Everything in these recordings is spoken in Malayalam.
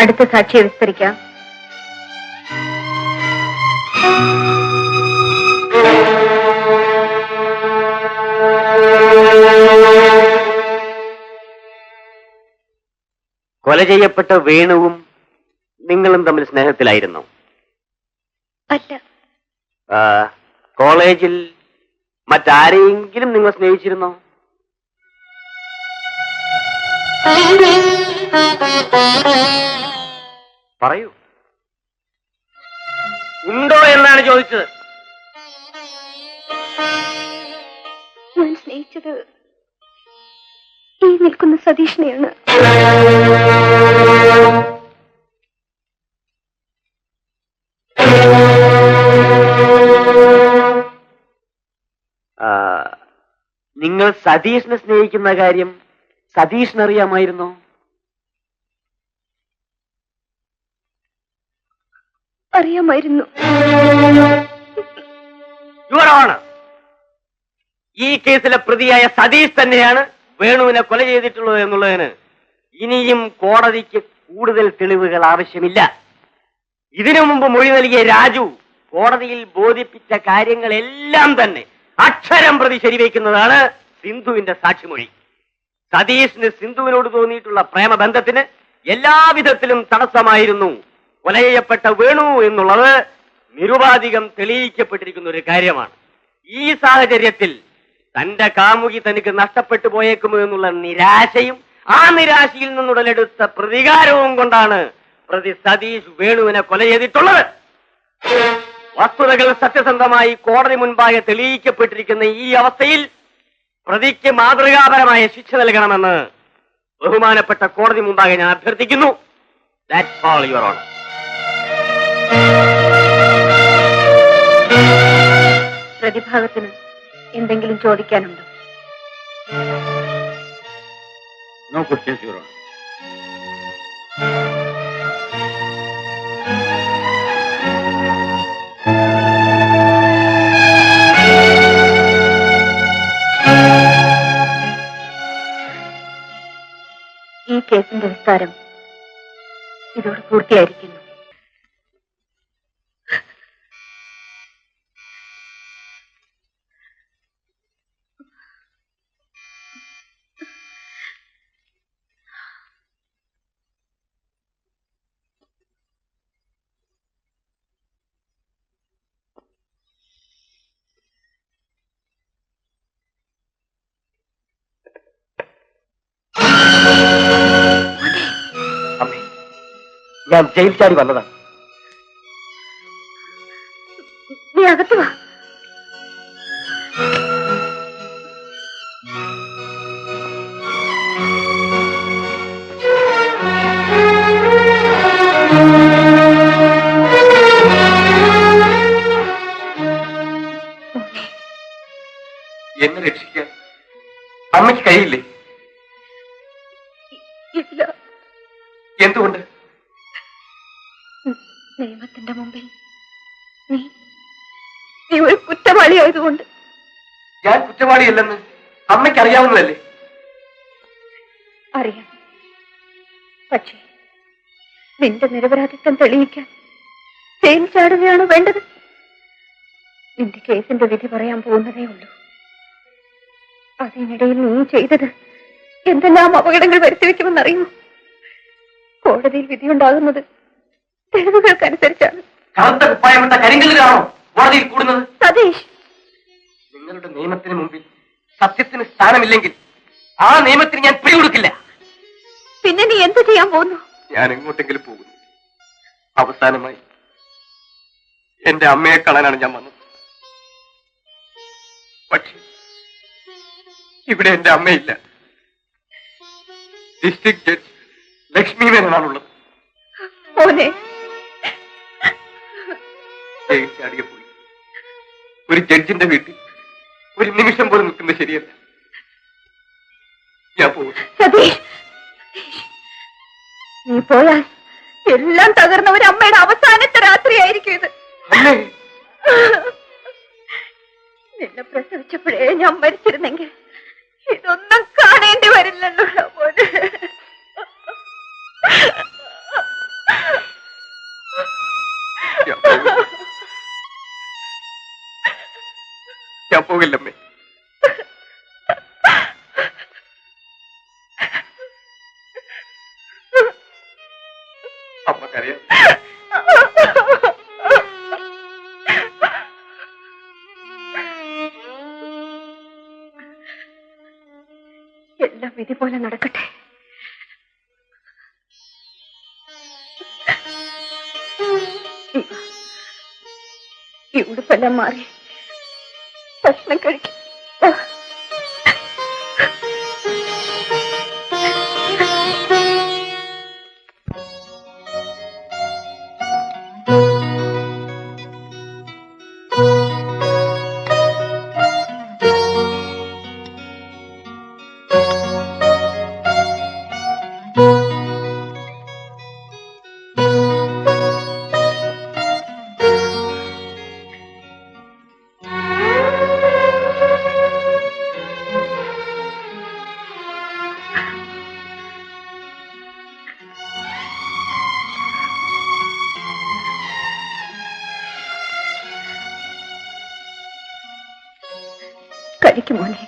അടുത്ത സാക്ഷിയെ വിസ്തരിക്കാം. കൊല ചെയ്യപ്പെട്ട വേണുവും നിങ്ങളും തമ്മിൽ സ്നേഹത്തിലായിരുന്നു? അല്ല. കോളേജിൽ മറ്റാരെയെങ്കിലും നിങ്ങൾ സ്നേഹിച്ചിരുന്നോ? പറയൂ. ഉണ്ടോ എന്നാണ് ചോദിച്ചത്. ഞാൻ സ്നേഹിച്ചത് ഈ നിൽക്കുന്ന സതീഷിനെയാണ്. നിങ്ങൾ സതീഷിനെ സ്നേഹിക്കുന്ന കാര്യം സതീഷിനറിയാമായിരുന്നോ? അറിയാമായിരുന്നു. യുവർ ഓണർ, ഈ കേസിലെ പ്രതിയായ സതീഷ് തന്നെയാണ് വേണുവിനെ കൊല ചെയ്തിട്ടുള്ളത് എന്നുള്ളതിന് ഇനിയും കോടതിക്ക് കൂടുതൽ തെളിവുകൾ ആവശ്യമില്ല. ഇതിനു മുമ്പ് മൊഴി നൽകിയ രാജു കോടതിയിൽ ബോധിപ്പിച്ച കാര്യങ്ങളെല്ലാം തന്നെ അക്ഷരം പ്രതി ശരിവയ്ക്കുന്നതാണ് സിന്ധുവിന്റെ സാക്ഷിമൊഴി. സതീഷിന് സിന്ധുവിനോട് തോന്നിയിട്ടുള്ള പ്രേമബന്ധത്തിന് എല്ലാവിധത്തിലും തടസ്സമായിരുന്നു കൊല ചെയ്യപ്പെട്ട വേണു എന്നുള്ളത് നിരുപാധികം തെളിയിക്കപ്പെട്ടിരിക്കുന്ന ഒരു കാര്യമാണ്. ഈ സാഹചര്യത്തിൽ തന്റെ കാമുകി തനിക്ക് നഷ്ടപ്പെട്ടു പോയേക്കുമോ എന്നുള്ള നിരാശയും ആ നിരാശയിൽ നിന്നുടലെടുത്ത പ്രതികാരവും കൊണ്ടാണ് പ്രതി സതീഷ് വേണുവിനെ കൊല ചെയ്തിട്ടുള്ളത്. വസ്തുതകൾ സത്യസന്ധമായി കോടതി മുൻപാകെ തെളിയിക്കപ്പെട്ടിരിക്കുന്ന ഈ അവസ്ഥയിൽ പ്രതിക്ക് മാതൃകാപരമായ ശിക്ഷ നൽകണമെന്ന് ബഹുമാനപ്പെട്ട കോടതി മുമ്പാകെ ഞാൻ അഭ്യർത്ഥിക്കുന്നു. That's all, Your Honor. പ്രതിഭാഗത്തിന് എന്തെങ്കിലും ചോദിക്കാനുണ്ടോ? No questions, Your Honor. ഈ കേസിന്റെ വിസ്താരം ഇതോടെ പൂർത്തിയായിരിക്കുന്നു. ഞാൻ ജയിൽ ചാടി വന്നതാണ്. നീ അകത്ത് വാ. എന്നെ രക്ഷിക്കാൻ അമ്മയ്ക്ക് കഴിയില്ലേ? എന്തുകൊണ്ട്? നിയമത്തിന്റെ മുമ്പിൽ നീ ഒരു കുറ്റവാളിയായതുകൊണ്ട്. ഞാൻ കുറ്റവാളിയല്ലെന്ന് അമ്മയ്ക്ക് അറിയാവുന്നതല്ലേ? അറിയാം. പക്ഷേ നിന്റെ നിരപരാധിത്വം തെളിയിക്കാൻ ജയിൽ ചാടുകയാണോ വേണ്ടത്? നിന്റെ കേസിന്റെ വിധി പറയാൻ പോകുന്നതേ ഉള്ളൂ. അതിനിടയിൽ നീ ചെയ്തത് എന്തെല്ലാം അപകടങ്ങൾ വരുത്തിവെക്കുമെന്നറിയൂ. കോടതിയിൽ വിധിയുണ്ടാകുന്നത് തെളിവുകൾക്കനുസരിച്ചാണ്. കരിങ്കല്ലാണോ കോടതിയിൽ കൂടുന്നത്? സതീഷ്, നിങ്ങളുടെ നിയമത്തിന് മുമ്പിൽ സത്യത്തിന് സ്ഥാനമില്ലെങ്കിൽ ആ നിയമത്തിന് ഞാൻ പിടികൊടുക്കില്ല. പിന്നെ നീ എന്ത് ചെയ്യാൻ പോകുന്നു? ഞാൻ എങ്ങോട്ടെങ്കിലും പോകുന്നു. അവസാനമായി എന്റെ അമ്മയെ കാണാനാണ് ഞാൻ വന്നത്. പക്ഷേ ഇവിടെ എന്റെ അമ്മയില്ല. ഡിസ്ട്രിക്ട് ജഡ്ജ് ലക്ഷ്മി മേനോനാണുള്ളത്. മോനെ, ചാടിയ പോയി ഒരു ജഡ്ജിന്റെ വീട്ടിൽ ഒരു നിമിഷം പോലും നിൽക്കുന്നത് ശരിയല്ല. ഞാൻ പോകും. സതീഷ്, നീ പോയാൽ എല്ലാം തകർന്ന ഒരു അമ്മയുടെ അവസാനത്തെ രാത്രിയായിരിക്കും ഇത്. നിന്നെ പ്രസവിച്ചപ്പോഴേ ഞാൻ മരിച്ചിരുന്നെങ്കിൽ ഇതൊന്നും കാണേണ്ടി വരില്ലല്ലോ മോനെ. ഞാൻ പോകില്ലമ്മേ. അമ്മക്കറിയാം എല്ലാം വിധി പോലെ നടക്കട്ടെ. ഈ ഉടുപ്പെല്ലാം മാറി ഭക്ഷണം കഴിക്കും. കഴിക്കും മോനെ.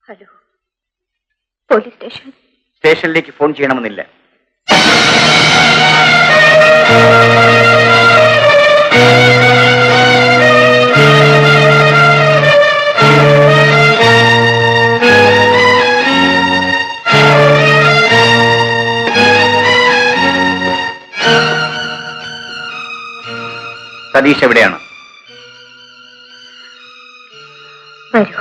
Hello, police station. സ്റ്റേഷനിലേക്ക് ഫോൺ ചെയ്യണമെന്നില്ല. സതീഷ് എവിടെയാണ്? വരൂ.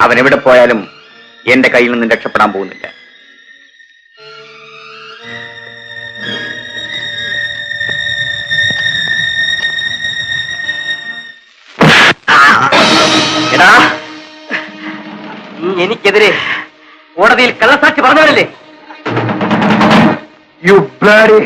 അവൻ എവിടെ പോയാലും എന്റെ കയ്യിൽ നിന്നും രക്ഷപ്പെടാൻ പോകുന്നില്ല. എനിക്കെതിരെ കോടതിയിൽ കള്ളസാക്ഷി പറഞ്ഞവരല്ലേ? യു ബ്ലഡി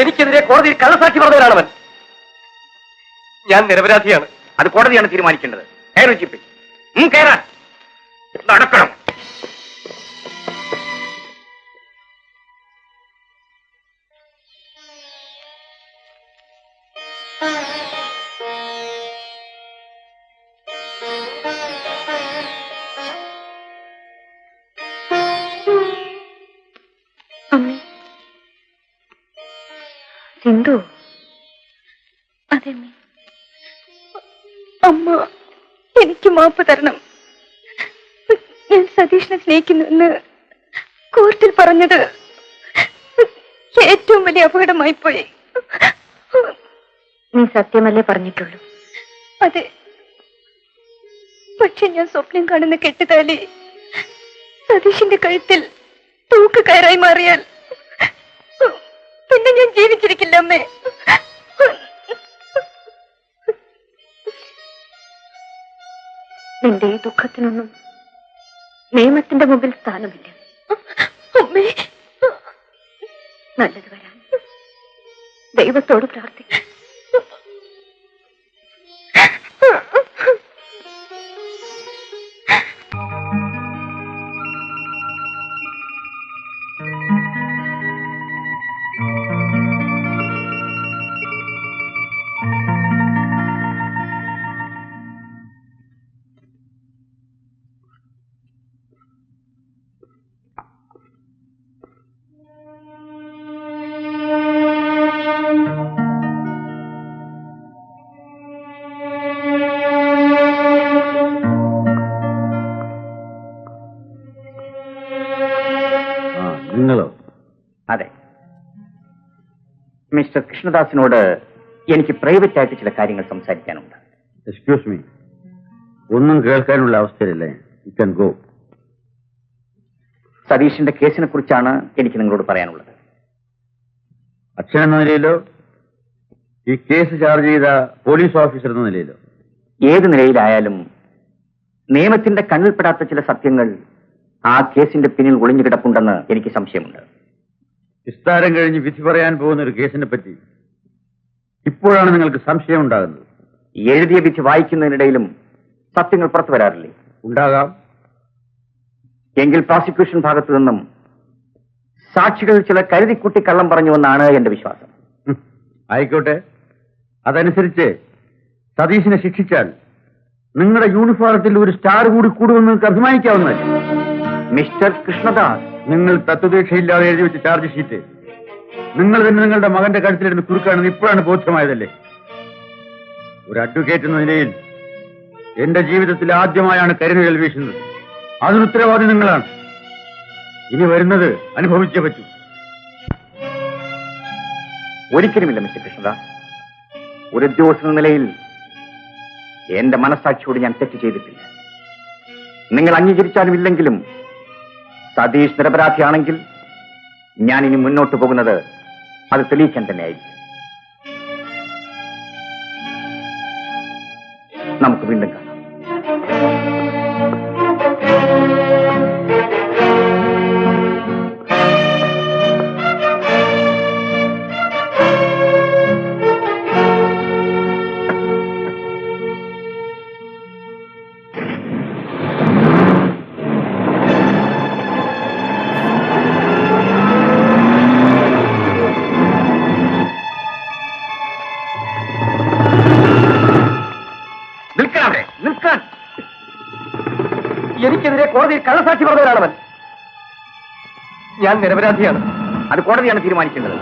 എനിക്കെതിരെ കോടതിയിൽ കള്ളസാക്ഷി പറഞ്ഞവരാണവൻ. ഞാൻ നിരപരാധിയാണ്. അത് കോടതിയാണ് തീരുമാനിക്കേണ്ടത്. കയറി ചിപ്പി കയറാൻ നടക്കണം. അമ്മേ, സിന്ധു. അതെ അമ്മ, എനിക്ക് മാപ്പ് തരണം. ഞാൻ സതീഷിനെ സ്നേഹിക്കുന്നുവെന്ന് കോർട്ടിൽ പറഞ്ഞത് ഏറ്റവും വലിയ അപകടമായി പോയി. നീ സത്യമല്ലേ പറഞ്ഞിട്ടുള്ളൂ? അതെ, പക്ഷെ ഞാൻ സ്വപ്നം കാണുന്ന കെട്ടുതാലി സതീഷിന്റെ കഴുത്തിൽ തൂക്ക് കയറായി മാറിയാൽ പിന്നെ ഞാൻ ജീവിച്ചിരിക്കില്ല അമ്മേ. നിന്റെ ഈ ദുഃഖത്തിനൊന്നും നിയമത്തിന്റെ മുമ്പിൽ സ്ഥാനമില്ല. അമ്മേ, നല്ലത് വരാൻ ദൈവത്തോട് പ്രാർത്ഥിക്കും. നിങ്ങളോ? അതെ, മിസ്റ്റർ കൃഷ്ണദാസിനോട് എനിക്ക് പ്രൈവറ്റ് ആയിട്ട് ചില കാര്യങ്ങൾ സംസാരിക്കാനുണ്ട്. എക്സ്ക്യൂസ് മീ, ഒന്നും കേൾക്കാനുള്ള അവസ്ഥയിലല്ലേ? You can go. സതീഷിന്റെ കേസിനെ കുറിച്ചാണ് എനിക്ക് നിങ്ങളോട് പറയാനുള്ളത്. അച്ഛൻ എന്ന നിലയിലോ ഈ കേസ് ചാർജ് ചെയ്ത പോലീസ് ഓഫീസർ എന്ന നിലയിലോ? ഏത് നിലയിലായാലും നിയമത്തിന്റെ കണ്ണിൽപ്പെടാത്ത ചില സത്യങ്ങൾ ആ കേസിന്റെ പിന്നിൽ ഒളിഞ്ഞു കിടപ്പുണ്ടെന്ന് എനിക്ക് സംശയമുണ്ട്. വിസ്താരം കഴിഞ്ഞ് വിധി പറയാൻ പോകുന്ന ഒരു കേസിനെ പറ്റി ഇപ്പോഴാണ് നിങ്ങൾക്ക് സംശയം ഉണ്ടാകുന്നത്? എഴുതിയ വിധി വായിക്കുന്നതിനിടയിലും സത്യങ്ങൾ പുറത്തു വരാറില്ലേ? ഉണ്ടാകാം. എങ്കിൽ പ്രോസിക്യൂഷൻ ഭാഗത്തു നിന്നും സാക്ഷികൾ ചില കരുതിക്കുട്ടി കള്ളം പറഞ്ഞുവെന്നാണ് എന്റെ വിശ്വാസം. ആയിക്കോട്ടെ, അതനുസരിച്ച് സതീശിനെ ശിക്ഷിച്ചാൽ നിങ്ങളുടെ യൂണിഫോമത്തിൽ ഒരു സ്റ്റാർ കൂടി കൂടുമെന്ന് നിങ്ങൾക്ക് അഭിമാനിക്കാവുന്നതല്ലേ? മിസ്റ്റർ കൃഷ്ണദാസ്, നിങ്ങൾ തത്വദീക്ഷയില്ലാതെ എഴുതി വെച്ച ചാർജ് ഷീറ്റ് നിങ്ങൾ തന്നെ നിങ്ങളുടെ മകന്റെ കഴുത്തിലിരുന്ന് കുറുക്കാണെന്ന് ഇപ്പോഴാണ് ബോധ്യമായതല്ലേ? ഒരു അഡ്വക്കേറ്റ് എന്ന നിലയിൽ എന്റെ ജീവിതത്തിൽ ആദ്യമായാണ് കരിനിഴൽ വീശുന്നത്. അതിന് ഉത്തരവാദി നിങ്ങളാണ്. ഇനി വരുന്നത് അനുഭവിച്ചേ പറ്റൂ. ഒരിക്കലുമില്ല മിസ്റ്റർ കൃഷ്ണദാസ്. ഒരു ഉദ്യോഗസ്ഥ എന്ന നിലയിൽ എന്റെ മനസ്സാക്ഷിയോട് ഞാൻ തെറ്റ് ചെയ്തിട്ടില്ല. നിങ്ങൾ അംഗീകരിച്ചാലും ഇല്ലെങ്കിലും സതീഷ് നിരപരാധിയാണെങ്കിൽ ഞാൻ ഇനി മുന്നോട്ട് പോകുന്നത് അത് തെളിയിക്കാൻ തന്നെയായിരിക്കും. നമുക്ക് വീണ്ടും കാണാം. എനിക്കെതിരെ കോടതിയിൽ കള്ളസാക്ഷി പറഞ്ഞവരാണവൻ. ഞാൻ നിരപരാധിയാണ്. അത് കോടതിയാണ് തീരുമാനിക്കേണ്ടത്.